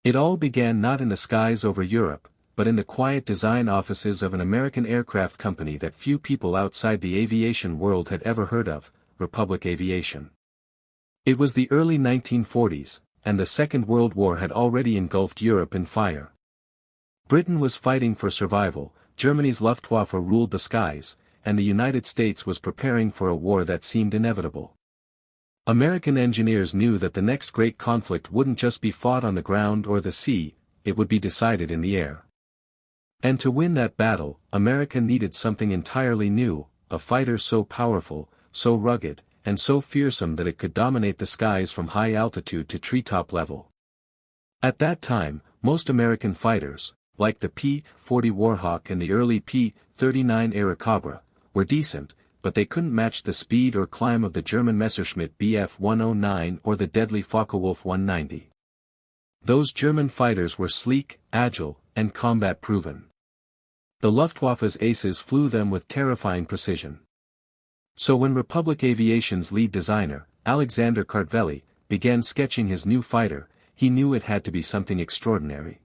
It all began not in the skies over Europe, but in the quiet design offices of an American aircraft company that few people outside the aviation world had ever heard of, Republic Aviation. It was the early 1940s, and the Second World War had already engulfed Europe in fire. Britain was fighting for survival, Germany's Luftwaffe ruled the skies, and the United States was preparing for a war that seemed inevitable. American engineers knew that the next great conflict wouldn't just be fought on the ground or the sea, it would be decided in the air. And to win that battle, America needed something entirely new, a fighter so powerful, so rugged, and so fearsome that it could dominate the skies from high altitude to treetop level. At that time, most American fighters, like the P-40 Warhawk and the early P-39 Airacobra, were decent, but they couldn't match the speed or climb of the German Messerschmitt Bf-109 or the deadly Focke-Wulf 190. Those German fighters were sleek, agile, and combat-proven. The Luftwaffe's aces flew them with terrifying precision. So when Republic Aviation's lead designer, Alexander Kartveli, began sketching his new fighter, he knew it had to be something extraordinary.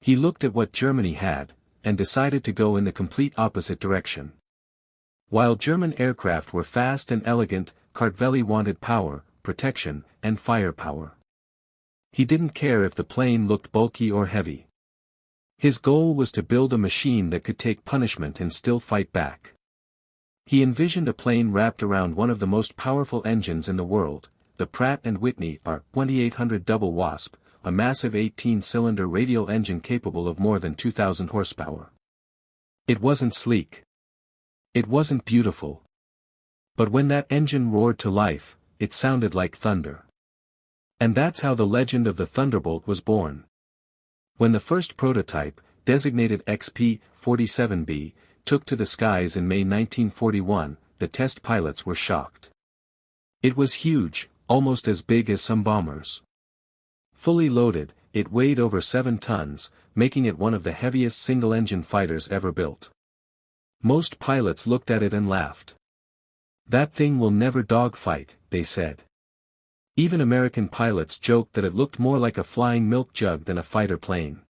He looked at what Germany had, and decided to go in the complete opposite direction. While German aircraft were fast and elegant, Kartveli wanted power, protection, and firepower. He didn't care if the plane looked bulky or heavy. His goal was to build a machine that could take punishment and still fight back. He envisioned a plane wrapped around one of the most powerful engines in the world, the Pratt & Whitney R-2800 Double Wasp, a massive 18-cylinder radial engine capable of more than 2,000 horsepower. It wasn't sleek. It wasn't beautiful. But when that engine roared to life, it sounded like thunder. And that's how the legend of the Thunderbolt was born. When the first prototype, designated XP-47B, took to the skies in May 1941, the test pilots were shocked. It was huge, almost as big as some bombers. Fully loaded, it weighed over 7 tons, making it one of the heaviest single-engine fighters ever built. Most pilots looked at it and laughed. "That thing will never dogfight," they said. Even American pilots joked that it looked more like a flying milk jug than a fighter plane.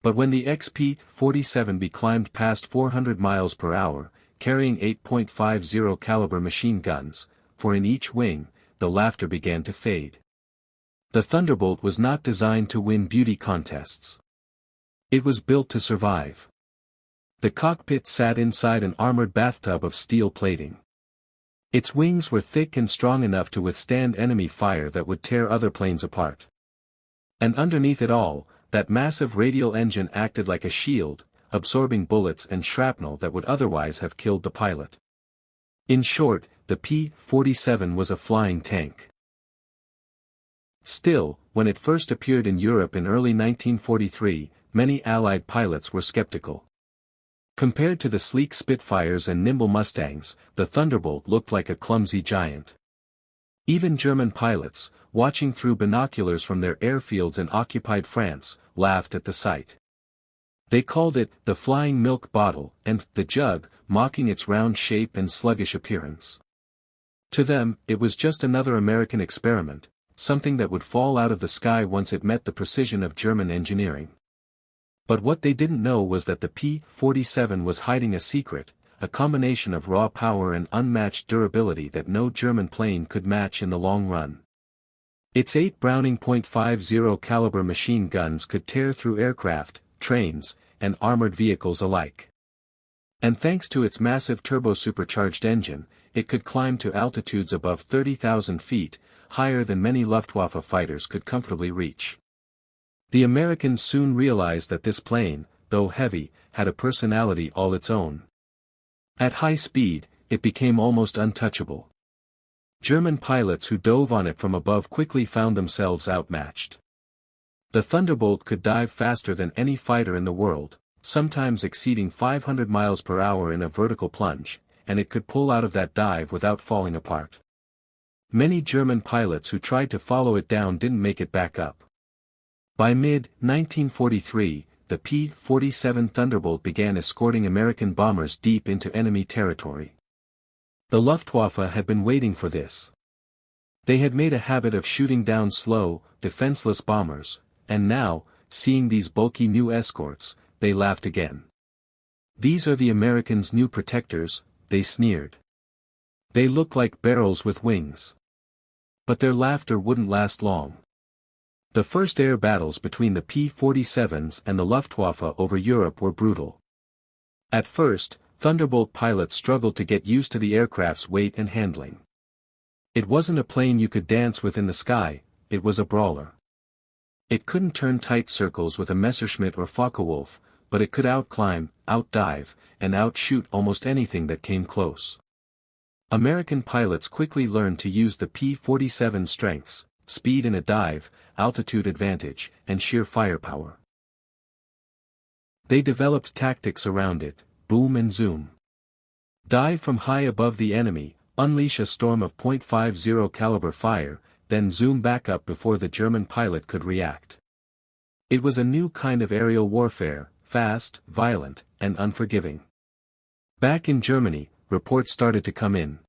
But when the XP-47B climbed past 400 miles per hour, carrying 8.50 caliber machine guns, for in each wing, the laughter began to fade. The Thunderbolt was not designed to win beauty contests. It was built to survive. The cockpit sat inside an armored bathtub of steel plating. Its wings were thick and strong enough to withstand enemy fire that would tear other planes apart. And underneath it all, that massive radial engine acted like a shield, absorbing bullets and shrapnel that would otherwise have killed the pilot. In short, the P-47 was a flying tank. Still, when it first appeared in Europe in early 1943, many Allied pilots were skeptical. Compared to the sleek Spitfires and nimble Mustangs, the Thunderbolt looked like a clumsy giant. Even German pilots, watching through binoculars from their airfields in occupied France, laughed at the sight. They called it the flying milk bottle and the jug, mocking its round shape and sluggish appearance. To them, it was just another American experiment, something that would fall out of the sky once it met the precision of German engineering. But what they didn't know was that the P-47 was hiding a secret, a combination of raw power and unmatched durability that no German plane could match in the long run. Its 8 Browning .50 caliber machine guns could tear through aircraft, trains, and armored vehicles alike. And thanks to its massive turbo-supercharged engine, it could climb to altitudes above 30,000 feet, higher than many Luftwaffe fighters could comfortably reach. The Americans soon realized that this plane, though heavy, had a personality all its own. At high speed, it became almost untouchable. German pilots who dove on it from above quickly found themselves outmatched. The Thunderbolt could dive faster than any fighter in the world, sometimes exceeding 500 miles per hour in a vertical plunge, and it could pull out of that dive without falling apart. Many German pilots who tried to follow it down didn't make it back up. By mid-1943, the P-47 Thunderbolt began escorting American bombers deep into enemy territory. The Luftwaffe had been waiting for this. They had made a habit of shooting down slow, defenseless bombers, and now, seeing these bulky new escorts, they laughed again. "These are the Americans' new protectors," they sneered. "They look like barrels with wings." But their laughter wouldn't last long. The first air battles between the P-47s and the Luftwaffe over Europe were brutal. At first, Thunderbolt pilots struggled to get used to the aircraft's weight and handling. It wasn't a plane you could dance with in the sky, it was a brawler. It couldn't turn tight circles with a Messerschmitt or Focke-Wulf, but it could outclimb, outdive, and outshoot almost anything that came close. American pilots quickly learned to use the P-47's strengths, speed in a dive, altitude advantage, and sheer firepower. They developed tactics around it: boom and zoom. Dive from high above the enemy, unleash a storm of .50 caliber fire, then zoom back up before the German pilot could react. It was a new kind of aerial warfare, fast, violent, and unforgiving. Back in Germany, reports started to come in.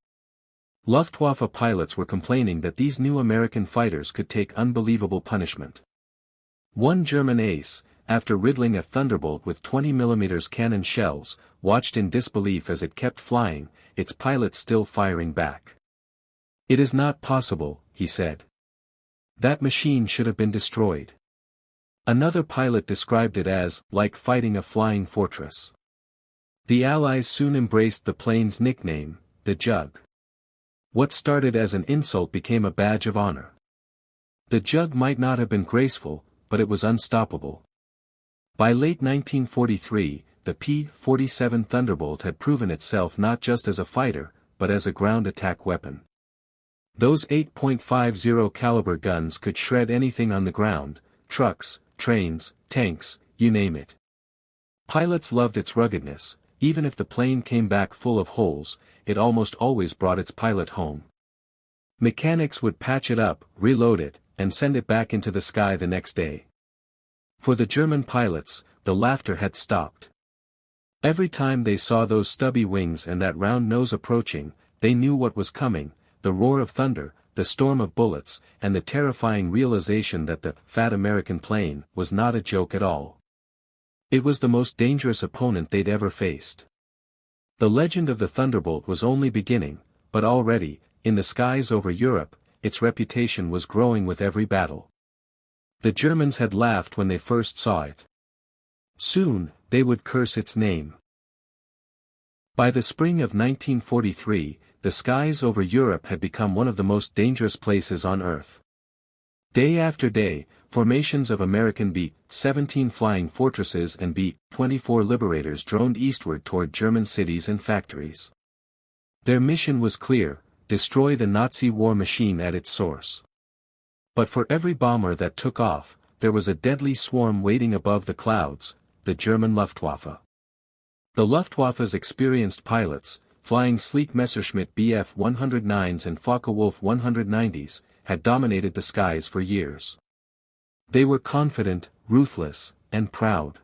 Luftwaffe pilots were complaining that these new American fighters could take unbelievable punishment. One German ace, after riddling a Thunderbolt with 20mm cannon shells, watched in disbelief as it kept flying, its pilot still firing back. "It is not possible," he said. "That machine should have been destroyed." Another pilot described it as, like fighting a flying fortress. The Allies soon embraced the plane's nickname, the Jug. What started as an insult became a badge of honor. The Jug might not have been graceful, but it was unstoppable. By late 1943, the P-47 Thunderbolt had proven itself not just as a fighter, but as a ground attack weapon. Those 8.50 caliber guns could shred anything on the ground: trucks, trains, tanks, you name it. Pilots loved its ruggedness. Even if the plane came back full of holes, it almost always brought its pilot home. Mechanics would patch it up, reload it, and send it back into the sky the next day. For the German pilots, the laughter had stopped. Every time they saw those stubby wings and that round nose approaching, they knew what was coming: the roar of thunder, the storm of bullets, and the terrifying realization that the fat American plane was not a joke at all. It was the most dangerous opponent they'd ever faced. The legend of the Thunderbolt was only beginning, but already, in the skies over Europe, its reputation was growing with every battle. The Germans had laughed when they first saw it. Soon, they would curse its name. By the spring of 1943, the skies over Europe had become one of the most dangerous places on Earth. Day after day, formations of American B-17 flying fortresses and B-24 Liberators droned eastward toward German cities and factories. Their mission was clear: destroy the Nazi war machine at its source. But for every bomber that took off, there was a deadly swarm waiting above the clouds: the German Luftwaffe. The Luftwaffe's experienced pilots, flying sleek Messerschmitt Bf 109s and Focke-Wulf 190s, had dominated the skies for years. They were confident, ruthless, and proud.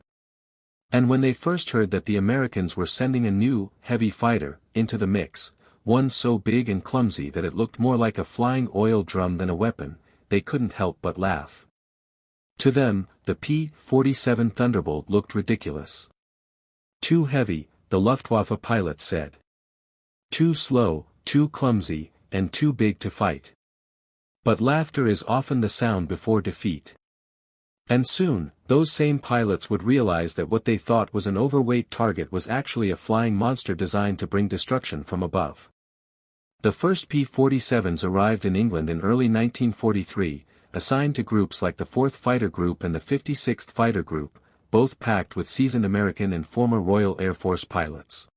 And when they first heard that the Americans were sending a new, heavy fighter into the mix, one so big and clumsy that it looked more like a flying oil drum than a weapon, they couldn't help but laugh. To them, the P-47 Thunderbolt looked ridiculous. Too heavy, the Luftwaffe pilots said. Too slow, too clumsy, and too big to fight. But laughter is often the sound before defeat. And soon, those same pilots would realize that what they thought was an overweight target was actually a flying monster designed to bring destruction from above. The first P-47s arrived in England in early 1943, assigned to groups like the 4th Fighter Group and the 56th Fighter Group, both packed with seasoned American and former Royal Air Force pilots.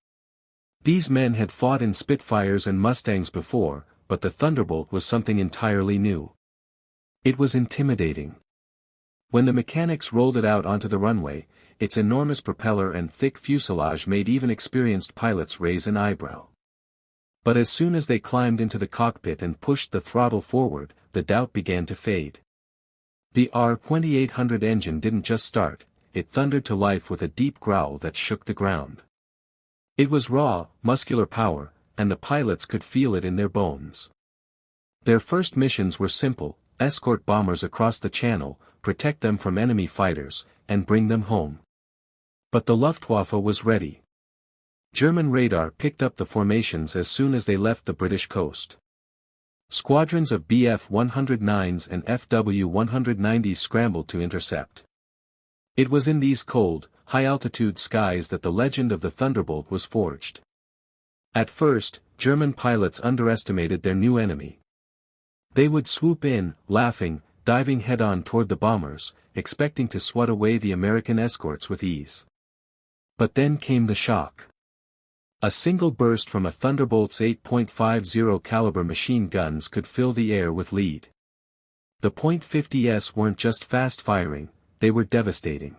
These men had fought in Spitfires and Mustangs before, but the Thunderbolt was something entirely new. It was intimidating. When the mechanics rolled it out onto the runway, its enormous propeller and thick fuselage made even experienced pilots raise an eyebrow. But as soon as they climbed into the cockpit and pushed the throttle forward, the doubt began to fade. The R-2800 engine didn't just start, it thundered to life with a deep growl that shook the ground. It was raw, muscular power, and the pilots could feel it in their bones. Their first missions were simple: escort bombers across the channel, protect them from enemy fighters, and bring them home. But the Luftwaffe was ready. German radar picked up the formations as soon as they left the British coast. Squadrons of Bf-109s and Fw-190s scrambled to intercept. It was in these cold, high-altitude skies that the legend of the Thunderbolt was forged. At first, German pilots underestimated their new enemy. They would swoop in, laughing, diving head-on toward the bombers, expecting to swat away the American escorts with ease. But then came the shock. A single burst from a Thunderbolt's 8.50 caliber machine guns could fill the air with lead. The .50s weren't just fast-firing, they were devastating.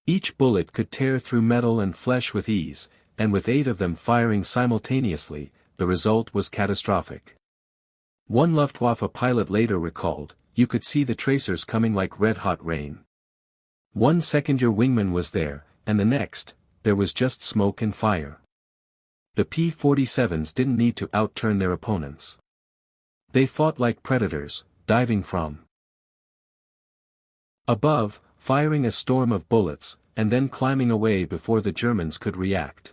Each bullet could tear through metal and flesh with ease, and with 8 of them firing simultaneously, the result was catastrophic. One Luftwaffe pilot later recalled, "You could see the tracers coming like red-hot rain. 1 second your wingman was there, and the next, there was just smoke and fire." The P-47s didn't need to outturn their opponents. They fought like predators, diving from above, firing a storm of bullets, and then climbing away before the Germans could react.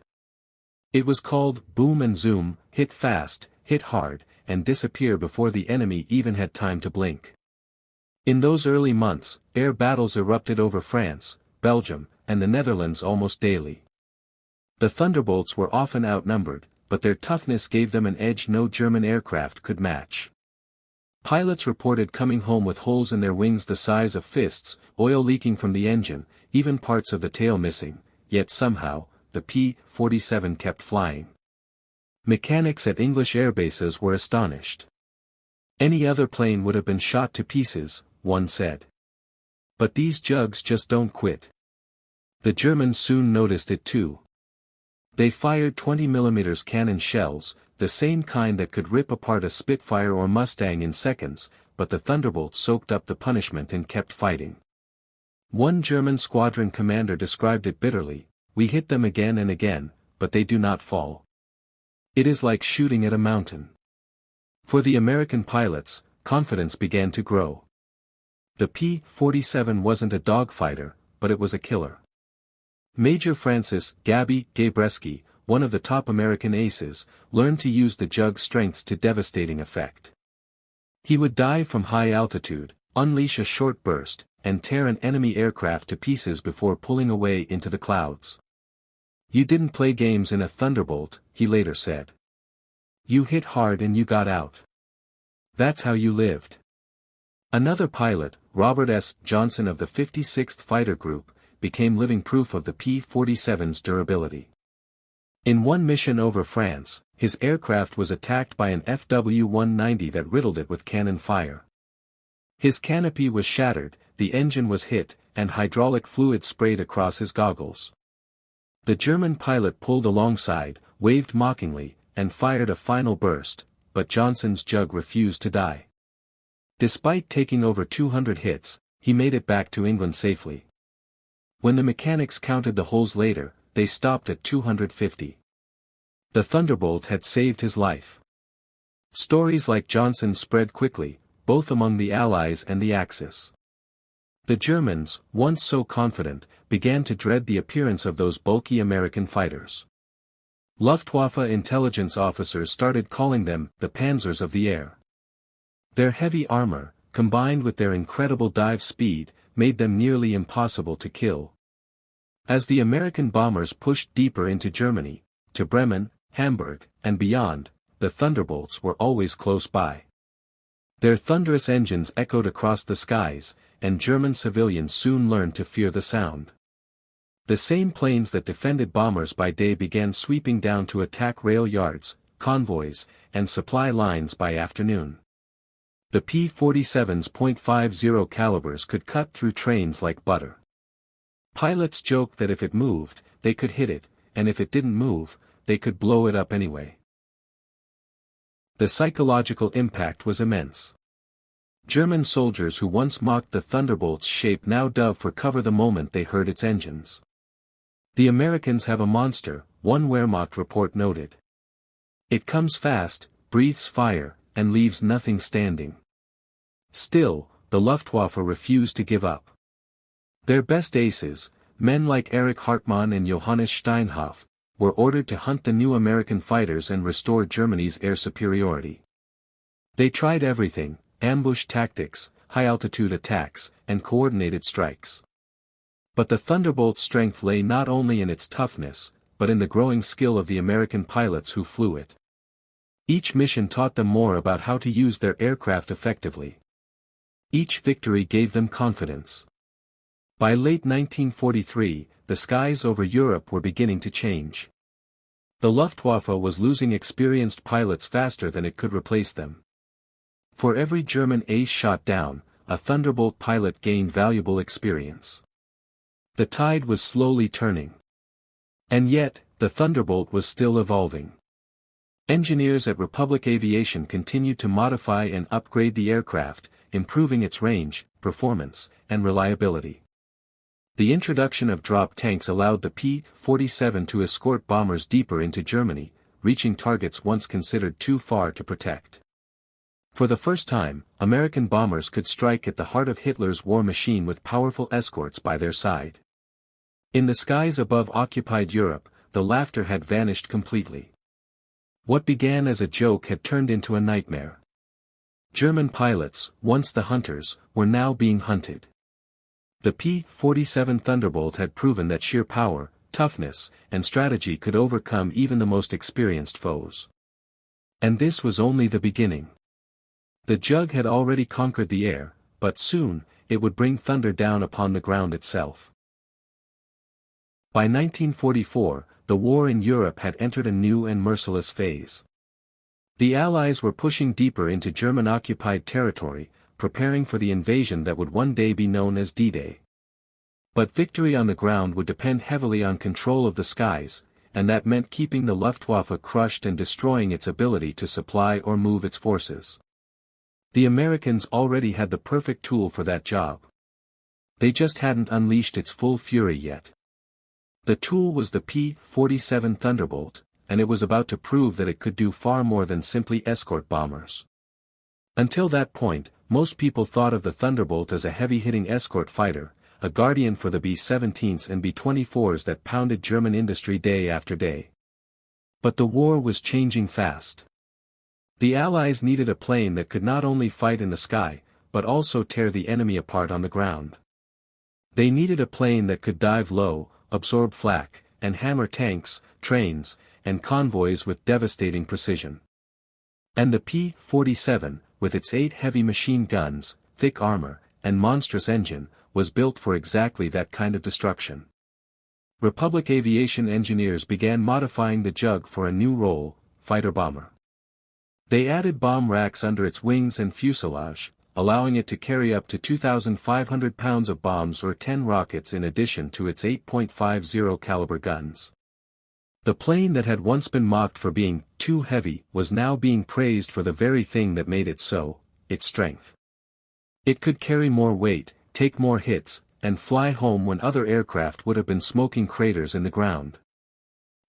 It was called boom and zoom, hit fast, hit hard, and disappear before the enemy even had time to blink. In those early months, air battles erupted over France, Belgium, and the Netherlands almost daily. The Thunderbolts were often outnumbered, but their toughness gave them an edge no German aircraft could match. Pilots reported coming home with holes in their wings the size of fists, oil leaking from the engine, even parts of the tail missing, yet somehow, the P-47 kept flying. Mechanics at English airbases were astonished. "Any other plane would have been shot to pieces," one said. "But these jugs just don't quit." The Germans soon noticed it too. They fired 20mm cannon shells, the same kind that could rip apart a Spitfire or Mustang in seconds, but the Thunderbolt soaked up the punishment and kept fighting. One German squadron commander described it bitterly, "We hit them again and again, but they do not fall. It is like shooting at a mountain." For the American pilots, confidence began to grow. The P-47 wasn't a dogfighter, but it was a killer. Major Francis "Gabby" Gabreski, one of the top American aces, learned to use the jug's strengths to devastating effect. He would dive from high altitude, unleash a short burst, and tear an enemy aircraft to pieces before pulling away into the clouds. "You didn't play games in a Thunderbolt," he later said. "You hit hard and you got out. That's how you lived." Another pilot, Robert S. Johnson of the 56th Fighter Group, became living proof of the P-47's durability. In one mission over France, his aircraft was attacked by an Fw-190 that riddled it with cannon fire. His canopy was shattered, the engine was hit, and hydraulic fluid sprayed across his goggles. The German pilot pulled alongside, waved mockingly, and fired a final burst, but Johnson's jug refused to die. Despite taking over 200 hits, he made it back to England safely. When the mechanics counted the holes later, they stopped at 250. The Thunderbolt had saved his life. Stories like Johnson's spread quickly, both among the Allies and the Axis. The Germans, once so confident, began to dread the appearance of those bulky American fighters. Luftwaffe intelligence officers started calling them the Panzers of the air. Their heavy armor, combined with their incredible dive speed, made them nearly impossible to kill. As the American bombers pushed deeper into Germany, to Bremen, Hamburg, and beyond, the Thunderbolts were always close by. Their thunderous engines echoed across the skies, and German civilians soon learned to fear the sound. The same planes that defended bombers by day began sweeping down to attack rail yards, convoys, and supply lines by afternoon. The P-47's .50 calibers could cut through trains like butter. Pilots joked that if it moved, they could hit it, and if it didn't move, they could blow it up anyway. The psychological impact was immense. German soldiers who once mocked the Thunderbolt's shape now dove for cover the moment they heard its engines. "The Americans have a monster," one Wehrmacht report noted. "It comes fast, breathes fire, and leaves nothing standing." Still, the Luftwaffe refused to give up. Their best aces, men like Erich Hartmann and Johannes Steinhoff, were ordered to hunt the new American fighters and restore Germany's air superiority. They tried everything: ambush tactics, high-altitude attacks, and coordinated strikes. But the Thunderbolt's strength lay not only in its toughness, but in the growing skill of the American pilots who flew it. Each mission taught them more about how to use their aircraft effectively. Each victory gave them confidence. By late 1943, the skies over Europe were beginning to change. The Luftwaffe was losing experienced pilots faster than it could replace them. For every German ace shot down, a Thunderbolt pilot gained valuable experience. The tide was slowly turning. And yet, the Thunderbolt was still evolving. Engineers at Republic Aviation continued to modify and upgrade the aircraft, improving its range, performance, and reliability. The introduction of drop tanks allowed the P-47 to escort bombers deeper into Germany, reaching targets once considered too far to protect. For the first time, American bombers could strike at the heart of Hitler's war machine with powerful escorts by their side. In the skies above occupied Europe, the laughter had vanished completely. What began as a joke had turned into a nightmare. German pilots, once the hunters, were now being hunted. The P-47 Thunderbolt had proven that sheer power, toughness, and strategy could overcome even the most experienced foes. And this was only the beginning. The Jug had already conquered the air, but soon, it would bring thunder down upon the ground itself. By 1944, the war in Europe had entered a new and merciless phase. The Allies were pushing deeper into German-occupied territory, preparing for the invasion that would one day be known as D-Day. But victory on the ground would depend heavily on control of the skies, and that meant keeping the Luftwaffe crushed and destroying its ability to supply or move its forces. The Americans already had the perfect tool for that job. They just hadn't unleashed its full fury yet. The tool was the P-47 Thunderbolt, and it was about to prove that it could do far more than simply escort bombers. Until that point, most people thought of the Thunderbolt as a heavy-hitting escort fighter, a guardian for the B-17s and B-24s that pounded German industry day after day. But the war was changing fast. The Allies needed a plane that could not only fight in the sky, but also tear the enemy apart on the ground. They needed a plane that could dive low, absorb flak, and hammer tanks, trains, and convoys with devastating precision. And the P-47, with its 8 heavy machine guns, thick armor, and monstrous engine, was built for exactly that kind of destruction. Republic Aviation engineers began modifying the Jug for a new role: fighter bomber. They added bomb racks under its wings and fuselage, allowing it to carry up to 2,500 pounds of bombs or 10 rockets in addition to its 8.50 caliber guns. The plane that had once been mocked for being too heavy was now being praised for the very thing that made it so: its strength. It could carry more weight, take more hits, and fly home when other aircraft would have been smoking craters in the ground.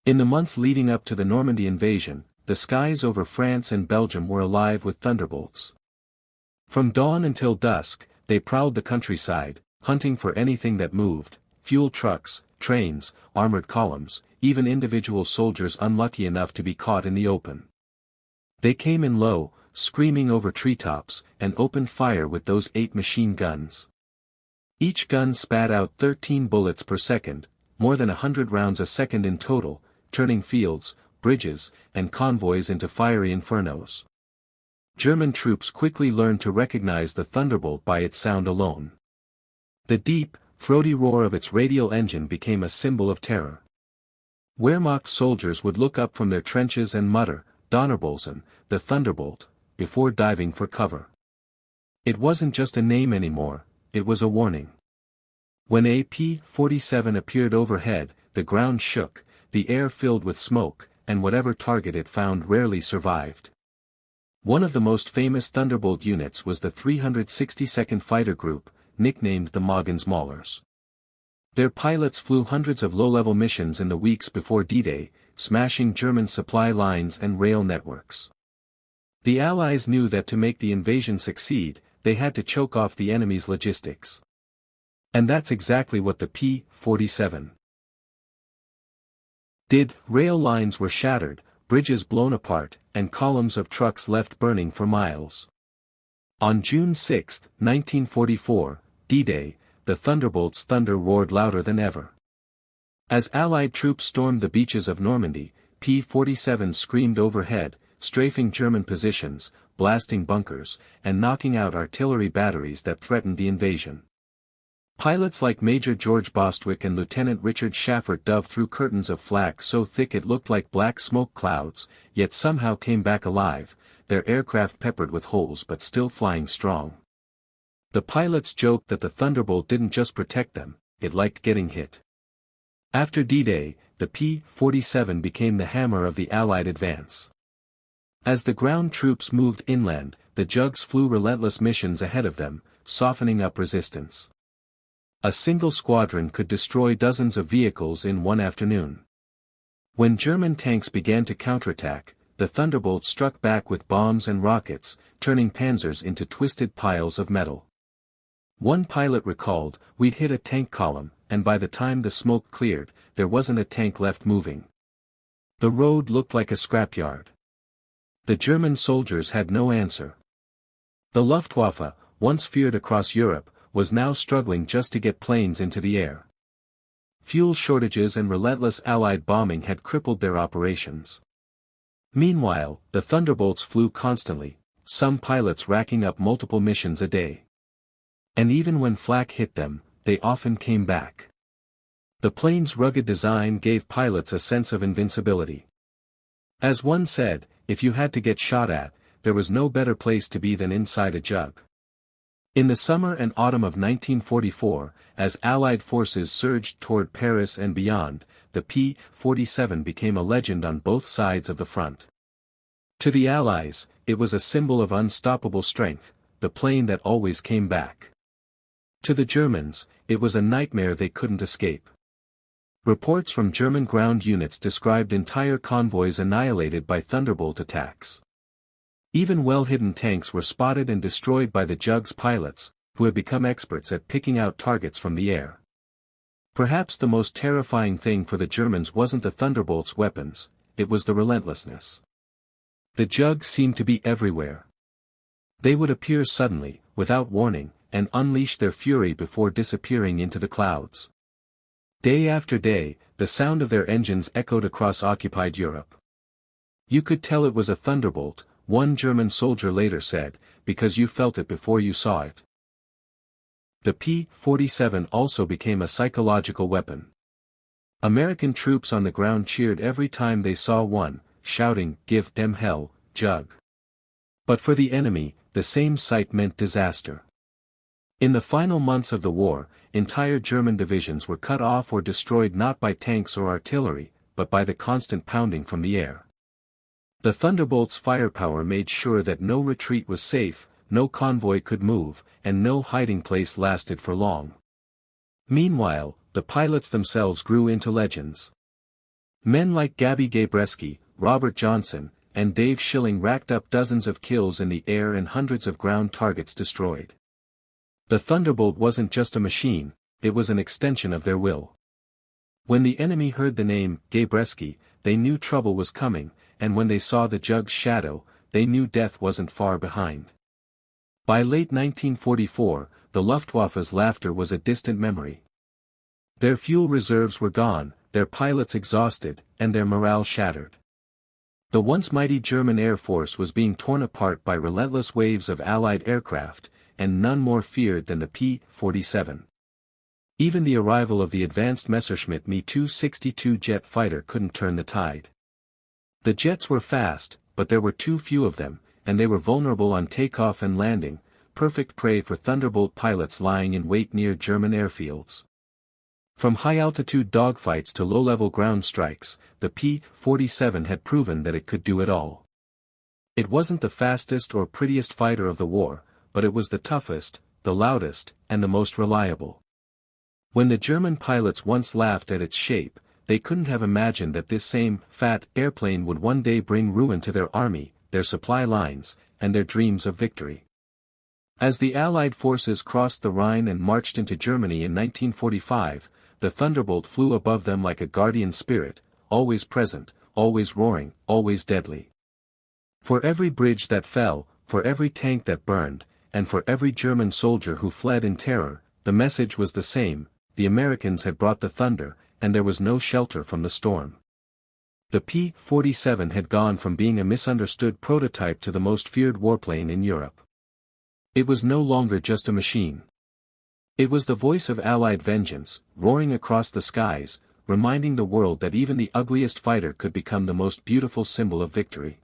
In the months leading up to the Normandy invasion, the skies over France and Belgium were alive with Thunderbolts. From dawn until dusk, they prowled the countryside, hunting for anything that moved: fuel trucks, trains, armored columns, even individual soldiers unlucky enough to be caught in the open. They came in low, screaming over treetops, and opened fire with those 8 machine guns. Each gun spat out 13 bullets per second, more than 100 rounds a second in total, turning fields, bridges, and convoys into fiery infernos. German troops quickly learned to recognize the Thunderbolt by its sound alone. The deep, throaty roar of its radial engine became a symbol of terror. Wehrmacht soldiers would look up from their trenches and mutter, "Donnerbolzen, the Thunderbolt," before diving for cover. It wasn't just a name anymore, it was a warning. When a P-47 appeared overhead, the ground shook, the air filled with smoke, and whatever target it found rarely survived. One of the most famous Thunderbolt units was the 362nd Fighter Group, nicknamed the Mogens Maulers. Their pilots flew hundreds of low-level missions in the weeks before D-Day, smashing German supply lines and rail networks. The Allies knew that to make the invasion succeed, they had to choke off the enemy's logistics. And that's exactly what the P-47 did. Rail lines were shattered, bridges blown apart, and columns of trucks left burning for miles. On June 6, 1944, D-Day, the Thunderbolt's thunder roared louder than ever. As Allied troops stormed the beaches of Normandy, P-47 screamed overhead, strafing German positions, blasting bunkers, and knocking out artillery batteries that threatened the invasion. Pilots like Major George Bostwick and Lieutenant Richard Schaffert dove through curtains of flak so thick it looked like black smoke clouds, yet somehow came back alive, their aircraft peppered with holes but still flying strong. The pilots joked that the Thunderbolt didn't just protect them, it liked getting hit. After D-Day, the P-47 became the hammer of the Allied advance. As the ground troops moved inland, the Jugs flew relentless missions ahead of them, softening up resistance. A single squadron could destroy dozens of vehicles in one afternoon. When German tanks began to counterattack, the Thunderbolt struck back with bombs and rockets, turning panzers into twisted piles of metal. One pilot recalled, "We'd hit a tank column, and by the time the smoke cleared, there wasn't a tank left moving. The road looked like a scrapyard." The German soldiers had no answer. The Luftwaffe, once feared across Europe, was now struggling just to get planes into the air. Fuel shortages and relentless Allied bombing had crippled their operations. Meanwhile, the Thunderbolts flew constantly, some pilots racking up multiple missions a day. And even when flak hit them, they often came back. The plane's rugged design gave pilots a sense of invincibility. As one said, if you had to get shot at, there was no better place to be than inside a Jug. In the summer and autumn of 1944, as Allied forces surged toward Paris and beyond, the P-47 became a legend on both sides of the front. To the Allies, it was a symbol of unstoppable strength, the plane that always came back. To the Germans, it was a nightmare they couldn't escape. Reports from German ground units described entire convoys annihilated by Thunderbolt attacks. Even well-hidden tanks were spotted and destroyed by the Jug's pilots, who had become experts at picking out targets from the air. Perhaps the most terrifying thing for the Germans wasn't the Thunderbolt's weapons, it was the relentlessness. The Jug seemed to be everywhere. They would appear suddenly, without warning, and unleash their fury before disappearing into the clouds. Day after day, the sound of their engines echoed across occupied Europe. "You could tell it was a Thunderbolt," one German soldier later said, "because you felt it before you saw it." The P-47 also became a psychological weapon. American troops on the ground cheered every time they saw one, shouting, "Give them hell, Jug." But for the enemy, the same sight meant disaster. In the final months of the war, entire German divisions were cut off or destroyed not by tanks or artillery, but by the constant pounding from the air. The Thunderbolt's firepower made sure that no retreat was safe, no convoy could move, and no hiding place lasted for long. Meanwhile, the pilots themselves grew into legends. Men like Gabby Gabreski, Robert Johnson, and Dave Schilling racked up dozens of kills in the air and hundreds of ground targets destroyed. The Thunderbolt wasn't just a machine, it was an extension of their will. When the enemy heard the name, Gabreski, they knew trouble was coming, and when they saw the Jug's shadow, they knew death wasn't far behind. By late 1944, the Luftwaffe's laughter was a distant memory. Their fuel reserves were gone, their pilots exhausted, and their morale shattered. The once mighty German Air Force was being torn apart by relentless waves of Allied aircraft, and none more feared than the P-47. Even the arrival of the advanced Messerschmitt Me-262 jet fighter couldn't turn the tide. The jets were fast, but there were too few of them, and they were vulnerable on takeoff and landing, perfect prey for Thunderbolt pilots lying in wait near German airfields. From high-altitude dogfights to low-level ground strikes, the P-47 had proven that it could do it all. It wasn't the fastest or prettiest fighter of the war, but it was the toughest, the loudest, and the most reliable. When the German pilots once laughed at its shape, they couldn't have imagined that this same, fat, airplane would one day bring ruin to their army, their supply lines, and their dreams of victory. As the Allied forces crossed the Rhine and marched into Germany in 1945, the Thunderbolt flew above them like a guardian spirit, always present, always roaring, always deadly. For every bridge that fell, for every tank that burned, and for every German soldier who fled in terror, the message was the same: the Americans had brought the thunder, and there was no shelter from the storm. The P-47 had gone from being a misunderstood prototype to the most feared warplane in Europe. It was no longer just a machine. It was the voice of Allied vengeance, roaring across the skies, reminding the world that even the ugliest fighter could become the most beautiful symbol of victory.